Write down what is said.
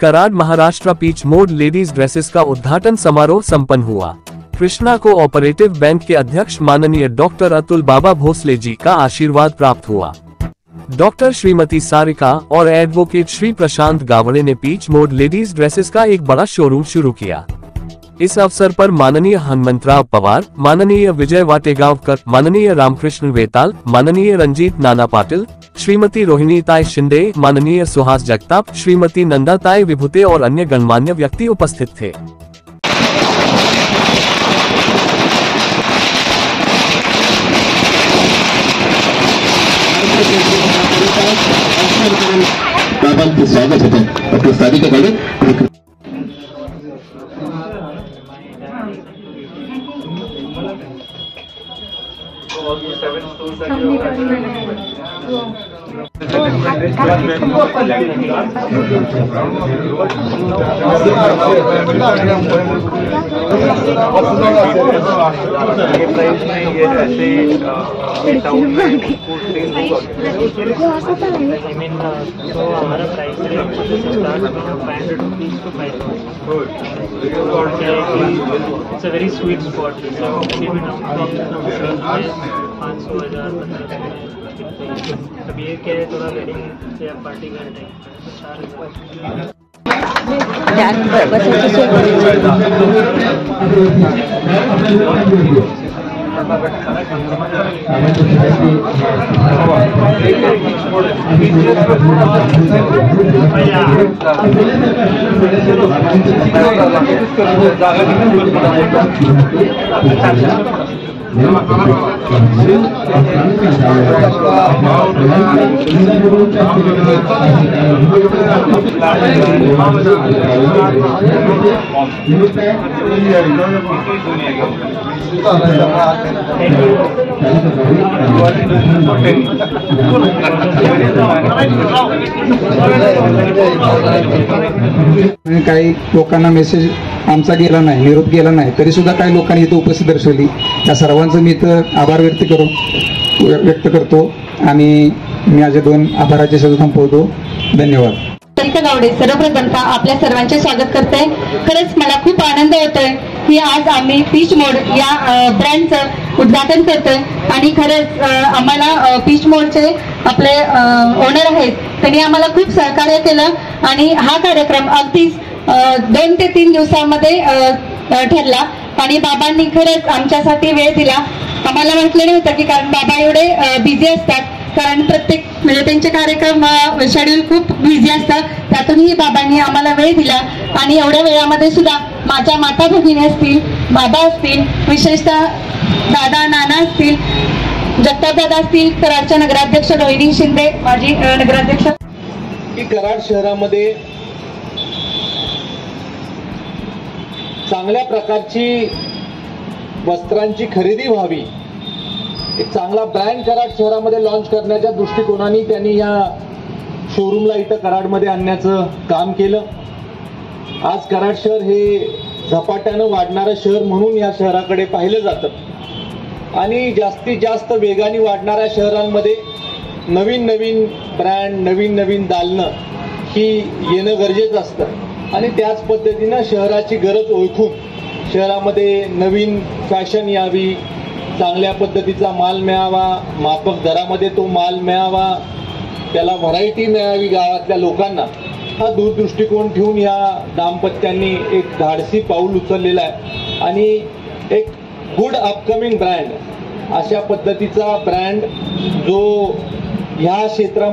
Karad Maharashtra peach मोड ladies dresses का उद्घाटन समारोह संपन्न हुआ। कृष्णा को ऑपरेटिव बैंक के अध्यक्ष माननीय डॉक्टर अतुल बाबा भोसले जी का आशीर्वाद प्राप्त हुआ। डॉक्टर श्रीमती सारिका और एडवोकेट श्री प्रशांत गावड़े ने पीच मोड लेडीज ड्रेसेस का एक बड़ा शोरूम शुरू किया। इस अवसर पर माननीय हनुमंतराव पवार, माननीय विजय वाटेगांवकर, माननीय रामकृष्ण वेताल, माननीय रंजीत नाना पाटिल, श्रीमती रोहिणी ताई शिंदे, माननीय सुहास जगताप, श्रीमती नंदा ताई विभूते और अन्य गणमान्य व्यक्ति उपस्थित थे। स्वागत होतं डॉक्टर सारिकाकडे। हमारा price it's a very sweet spot. 500,000 अब ये क्या है, थोड़ा वेडिंग या पार्टी करते हैं तो 4,000 काही लोकांना मेसेज आमचा गेला नाही, निरोप गेला नाही, तरी सुद्धा काही लोकांनी इथे उपस्थित दर्शवली। त्या सर्वांचं मी इथं आभार व्यक्त करतो आणि मी माझे 2 आभाराचे शब्द संपवतो। धन्यवाद। गावडे सर्वप्रथम आपल्या सर्वांचे स्वागत करते। खरंच मला खूप आनंद होतोय की आज आम्ही पीच मोड या ब्रँडचं उद्घाटन करतोय आणि खरंच आम्हाला पीच मोडचे आपले ओनर आहेत, त्यांनी आम्हाला खूप सहकार्य केलं आणि हा कार्यक्रम अगदीच 2 ते 3 दिवसांमध्ये ठरला आणि बाबांनी खरंच आमच्यासाठी वेळ दिला। आम्हाला म्हटलं नव्हतं की कारण बाबा एवढे बिझी असतात, कारण प्रत्येक म्हणजे त्यांचे कार्यक्रम शेड्यूल खूप बिझी असतात, त्यातूनही बाबांनी आम्हाला वेळ दिला आणि एवढ्या वेळामध्ये सुद्धा माझ्या माता भगिनी असतील, बाबा असतील, विशेषतः दादा नाना असतील, जगताप दादा असतील, कराडच्या नगराध्यक्ष रोहिणी शिंदे माजी नगराध्यक्ष, की कराड शहरामध्ये चांगल्या प्रकारची वस्त्रांची खरेदी व्हावी, एक चांगला ब्रँड कराड शहरामध्ये लॉन्च करण्याच्या दृष्टिकोनाने त्यांनी या शोरूमला इथं कराडमध्ये आणण्याचं काम केलं। आज कराड शहर हे झपाट्यानं वाढणारं शहर म्हणून या शहराकडे पाहिलं जातं आणि जास्तीत जास्त वेगाने वाढणाऱ्या शहरांमध्ये नवीन नवीन ब्रँड, नवीन नवीन दालनं ही येणं गरजेचं असतं आणि त्याच पद्धतीनं शहराची गरज ओळखून शहरामध्ये नवीन फॅशन यावी, चांगल्या पद्धतीचा माल मिळावा, माफक दरामध्ये तो माल मिळावा, त्याला व्हरायटी मिळावी गावातल्या लोकांना, हा दूरदृष्टिकोन ठेवून या दाम्पत्यांनी एक धाडसी पाऊल उचललेलं आहे आणि एक गुड अपकमिंग ब्रँड अशा पद्धतीचा ब्रँड जो ह्या क्षेत्रामध्ये